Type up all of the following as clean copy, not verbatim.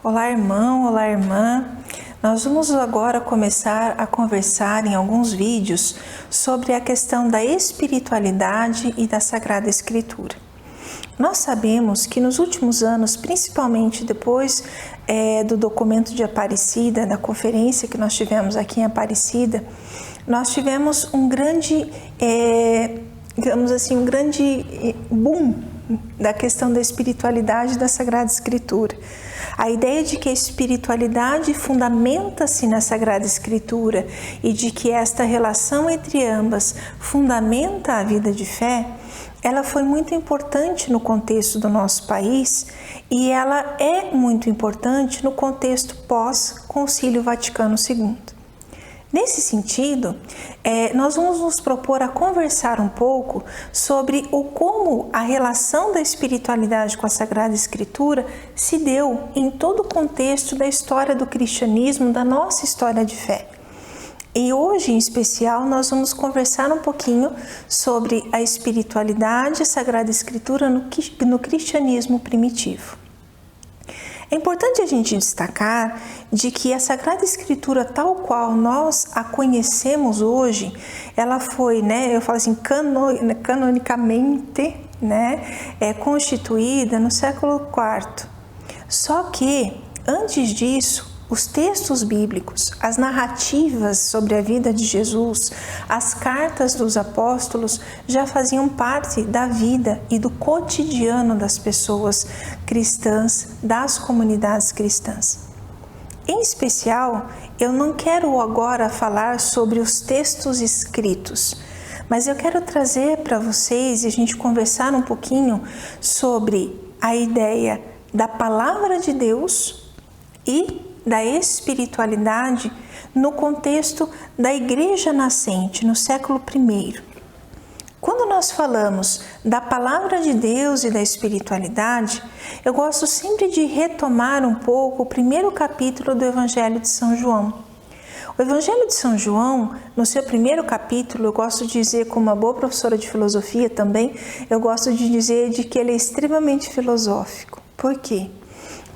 Olá, irmão, olá, irmã. Nós vamos agora começar a conversar em alguns vídeos sobre a questão da espiritualidade e da Sagrada Escritura. Nós sabemos que nos últimos anos, principalmente depois do documento de Aparecida, da conferência que nós tivemos aqui em Aparecida, nós tivemos um grande, um grande boom da questão da espiritualidade da Sagrada Escritura. A ideia de que a espiritualidade fundamenta-se na Sagrada Escritura e de que esta relação entre ambas fundamenta a vida de fé, ela foi muito importante no contexto do nosso país e ela é muito importante no contexto pós-Concílio Vaticano II. Nesse sentido, nós vamos nos propor a conversar um pouco sobre como a relação da espiritualidade com a Sagrada Escritura se deu em todo o contexto da história do cristianismo, da nossa história de fé. E hoje, em especial, nós vamos conversar um pouquinho sobre a espiritualidade e a Sagrada Escritura no cristianismo primitivo. É importante a gente destacar de que a Sagrada Escritura, tal qual nós a conhecemos hoje, ela foi, eu falo assim, canonicamente, constituída no século IV. Só que, antes disso, os textos bíblicos, as narrativas sobre a vida de Jesus, as cartas dos apóstolos já faziam parte da vida e do cotidiano das pessoas cristãs, das comunidades cristãs. Em especial, eu não quero agora falar sobre os textos escritos, mas eu quero trazer para vocês e a gente conversar um pouquinho sobre a ideia da palavra de Deus e da espiritualidade no contexto da igreja nascente, no século I. Quando nós falamos da palavra de Deus e da espiritualidade, eu gosto sempre de retomar um pouco o primeiro capítulo do Evangelho de São João. O Evangelho de São João, no seu primeiro capítulo, eu gosto de dizer, como uma boa professora de filosofia também, eu gosto de dizer de que ele é extremamente filosófico. Por quê?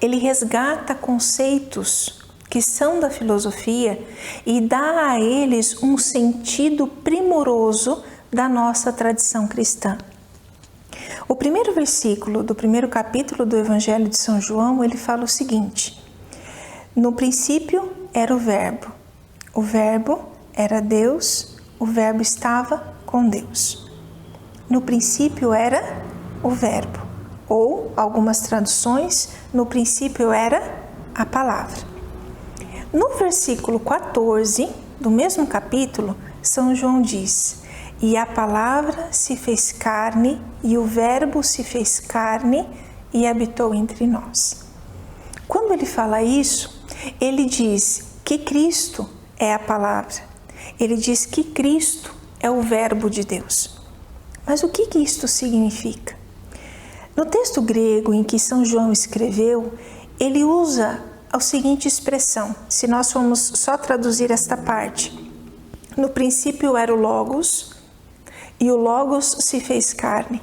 Ele resgata conceitos que são da filosofia e dá a eles um sentido primoroso da nossa tradição cristã. O primeiro versículo do primeiro capítulo do Evangelho de São João, ele fala o seguinte: no princípio era o Verbo era Deus, o Verbo estava com Deus. No princípio era o Verbo. Ou, algumas traduções, no princípio era a palavra. No versículo 14 do mesmo capítulo, São João diz: e a palavra se fez carne, e o Verbo se fez carne e habitou entre nós. Quando ele fala isso, ele diz que Cristo é a palavra. Ele diz que Cristo é o Verbo de Deus. Mas o que isto significa? No texto grego em que São João escreveu, ele usa a seguinte expressão, se nós formos só traduzir esta parte: no princípio era o Logos, e o Logos se fez carne.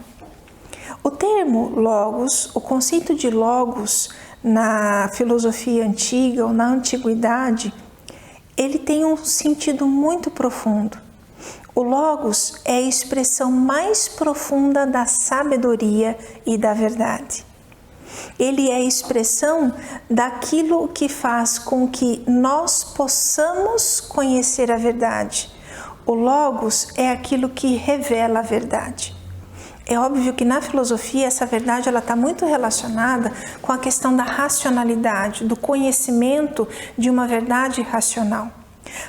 O termo Logos, o conceito de Logos na filosofia antiga ou na antiguidade, ele tem um sentido muito profundo. O Logos é a expressão mais profunda da sabedoria e da verdade. Ele é a expressão daquilo que faz com que nós possamos conhecer a verdade. O Logos é aquilo que revela a verdade. É óbvio que na filosofia essa verdade está muito relacionada com a questão da racionalidade, do conhecimento de uma verdade racional.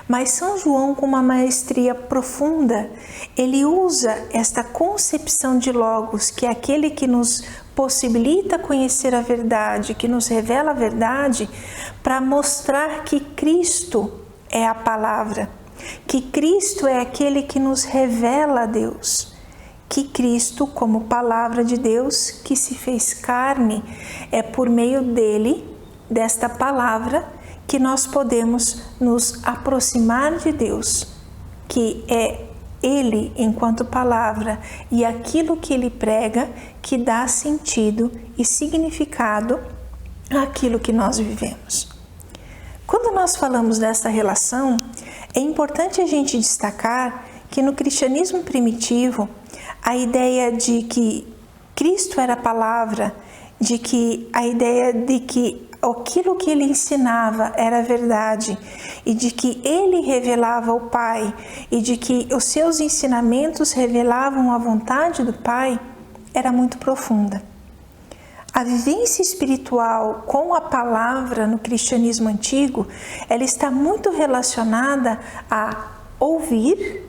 Mas São João, com uma maestria profunda, ele usa esta concepção de Logos, que é aquele que nos possibilita conhecer a verdade, que nos revela a verdade, para mostrar que Cristo é a palavra, que Cristo é aquele que nos revela a Deus, que Cristo, como palavra de Deus, que se fez carne, é por meio dele, desta palavra, que nós podemos nos aproximar de Deus, que é Ele enquanto palavra e aquilo que Ele prega que dá sentido e significado àquilo que nós vivemos. Quando nós falamos dessa relação, é importante a gente destacar que no cristianismo primitivo, a ideia de que Cristo era a palavra, de que a ideia de que aquilo que ele ensinava era verdade e de que ele revelava o Pai e de que os seus ensinamentos revelavam a vontade do Pai, era muito profunda. A vivência espiritual com a palavra no cristianismo antigo, ela está muito relacionada a ouvir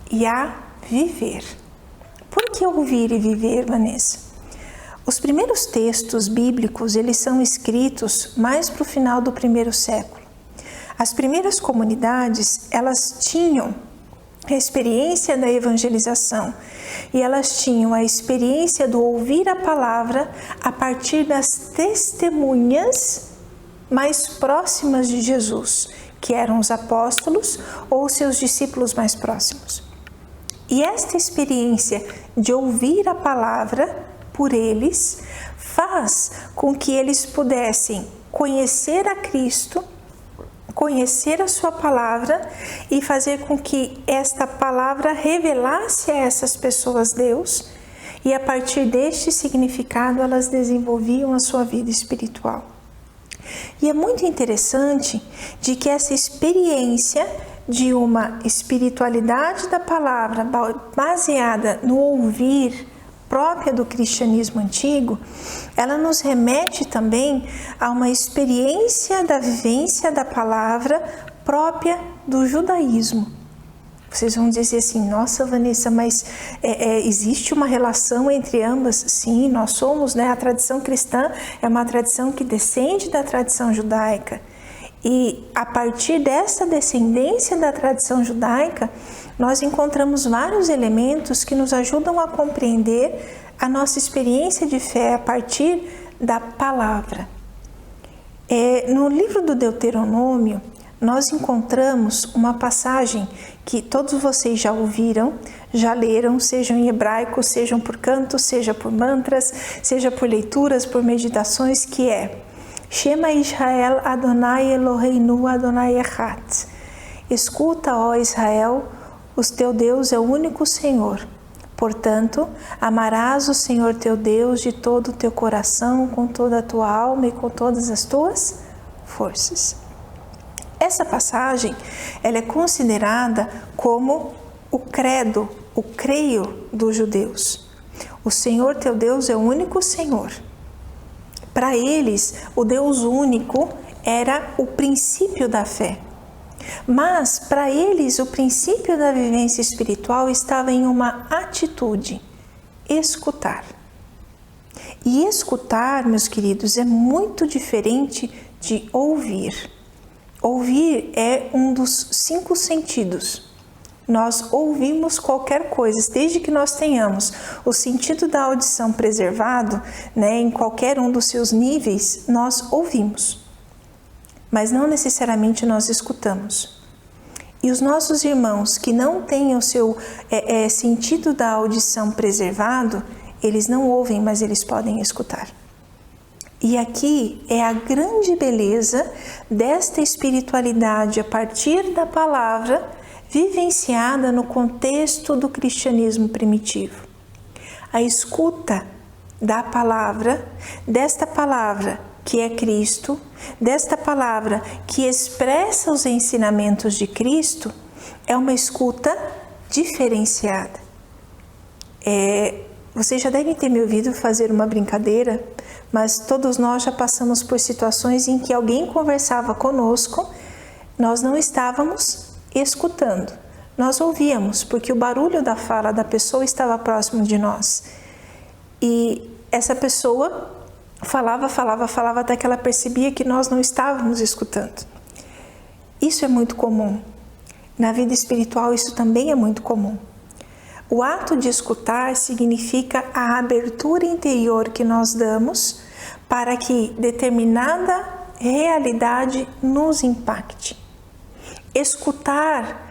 e a viver. Por que ouvir e viver, Vanessa? Os primeiros textos bíblicos, eles são escritos mais para o final do primeiro século. As primeiras comunidades, elas tinham a experiência da evangelização e elas tinham a experiência do ouvir a palavra a partir das testemunhas mais próximas de Jesus, que eram os apóstolos ou seus discípulos mais próximos. E esta experiência de ouvir a palavra por eles faz com que eles pudessem conhecer a Cristo, conhecer a sua palavra e fazer com que esta palavra revelasse a essas pessoas Deus, e a partir deste significado elas desenvolviam a sua vida espiritual. E é muito interessante de que essa experiência de uma espiritualidade da palavra baseada no ouvir própria do cristianismo antigo, ela nos remete também a uma experiência da vivência da palavra própria do judaísmo. Vocês vão dizer assim, nossa Vanessa, mas existe uma relação entre ambas? Sim, nós somos, a tradição cristã é uma tradição que descende da tradição judaica. E a partir dessa descendência da tradição judaica, nós encontramos vários elementos que nos ajudam a compreender a nossa experiência de fé a partir da palavra. No livro do Deuteronômio, nós encontramos uma passagem que todos vocês já ouviram, já leram, sejam em hebraico, sejam por cantos, seja por mantras, seja por leituras, por meditações, que é Shema Israel Adonai Eloheinu Adonai Echad. Escuta, ó Israel, o teu Deus é o único Senhor. Portanto, amarás o Senhor teu Deus de todo o teu coração, com toda a tua alma e com todas as tuas forças. Essa passagem, ela é considerada como o credo, o creio dos judeus. O Senhor teu Deus é o único Senhor. Para eles, o Deus único era o princípio da fé. Mas, para eles, o princípio da vivência espiritual estava em uma atitude: escutar. E escutar, meus queridos, é muito diferente de ouvir. Ouvir é um dos 5 sentidos. Nós ouvimos qualquer coisa, desde que nós tenhamos o sentido da audição preservado, em qualquer um dos seus níveis, nós ouvimos. Mas não necessariamente nós escutamos. E os nossos irmãos que não têm o seu sentido da audição preservado, eles não ouvem, mas eles podem escutar. E aqui é a grande beleza desta espiritualidade a partir da palavra, vivenciada no contexto do cristianismo primitivo. A escuta da palavra, desta palavra que é Cristo, desta palavra que expressa os ensinamentos de Cristo, é uma escuta diferenciada. Vocês já devem ter me ouvido fazer uma brincadeira, mas todos nós já passamos por situações em que alguém conversava conosco, nós não estávamos escutando, nós ouvíamos, porque o barulho da fala da pessoa estava próximo de nós. E essa pessoa falava até que ela percebia que nós não estávamos escutando. Isso é muito comum. Na vida espiritual isso também é muito comum. O ato de escutar significa a abertura interior que nós damos para que determinada realidade nos impacte. Escutar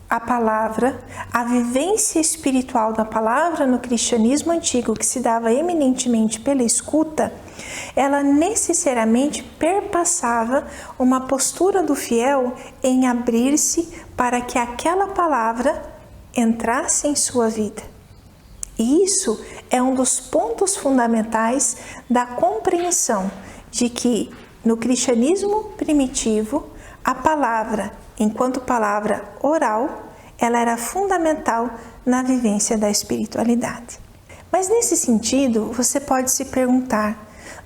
a palavra, a vivência espiritual da palavra no cristianismo antigo, que se dava eminentemente pela escuta, ela necessariamente perpassava uma postura do fiel em abrir-se para que aquela palavra entrasse em sua vida. E isso é um dos pontos fundamentais da compreensão de que no cristianismo primitivo, a palavra, enquanto palavra oral, ela era fundamental na vivência da espiritualidade. Mas nesse sentido, você pode se perguntar,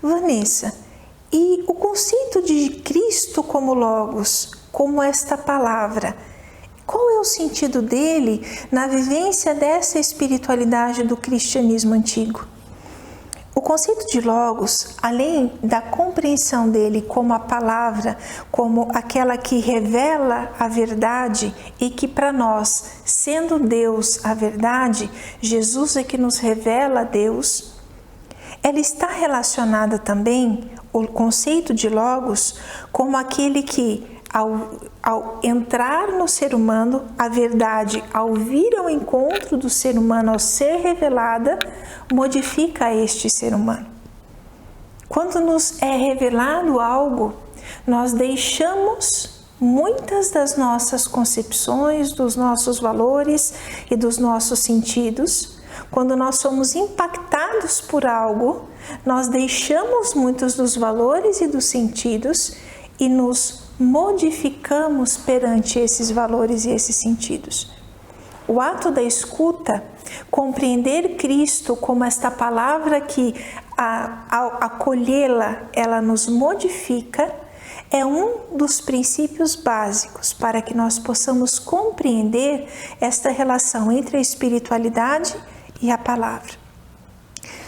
Vanessa, e o conceito de Cristo como Logos, como esta palavra, qual é o sentido dele na vivência dessa espiritualidade do cristianismo antigo? O conceito de Logos, além da compreensão dele como a palavra, como aquela que revela a verdade e que para nós, sendo Deus a verdade, Jesus é que nos revela Deus, ela está relacionada também, o conceito de Logos, como aquele que ao entrar no ser humano, a verdade, ao vir ao encontro do ser humano, ao ser revelada, modifica este ser humano. Quando nos é revelado algo, nós deixamos muitas das nossas concepções, dos nossos valores e dos nossos sentidos. Quando nós somos impactados por algo, nós deixamos muitos dos valores e dos sentidos e nos modificamos perante esses valores e esses sentidos. O ato da escuta, compreender Cristo como esta palavra que, ao acolhê-la, ela nos modifica, é um dos princípios básicos para que nós possamos compreender esta relação entre a espiritualidade e a palavra.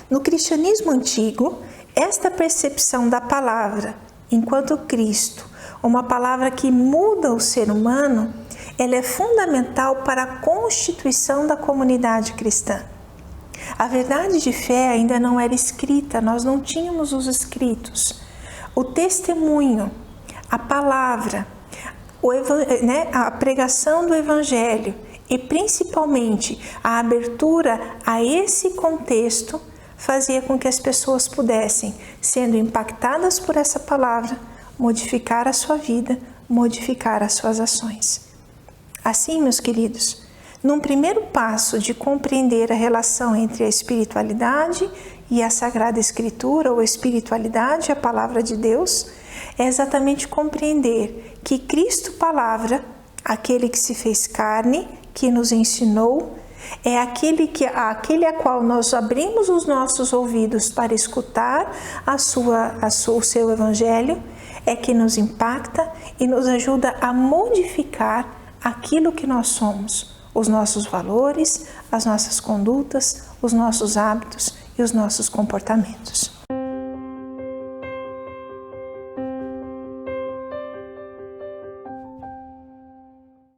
No cristianismo antigo, esta percepção da palavra enquanto Cristo, uma palavra que muda o ser humano, ela é fundamental para a constituição da comunidade cristã. A verdade de fé ainda não era escrita, nós não tínhamos os escritos. O testemunho, a palavra, a pregação do Evangelho e principalmente a abertura a esse contexto fazia com que as pessoas pudessem, sendo impactadas por essa palavra, modificar a sua vida, modificar as suas ações. Assim, meus queridos, num primeiro passo de compreender a relação entre a espiritualidade e a Sagrada Escritura, ou espiritualidade, a Palavra de Deus, é exatamente compreender que Cristo, Palavra, aquele que se fez carne, que nos ensinou, é aquele a qual nós abrimos os nossos ouvidos para escutar o seu Evangelho, é que nos impacta e nos ajuda a modificar aquilo que nós somos, os nossos valores, as nossas condutas, os nossos hábitos e os nossos comportamentos.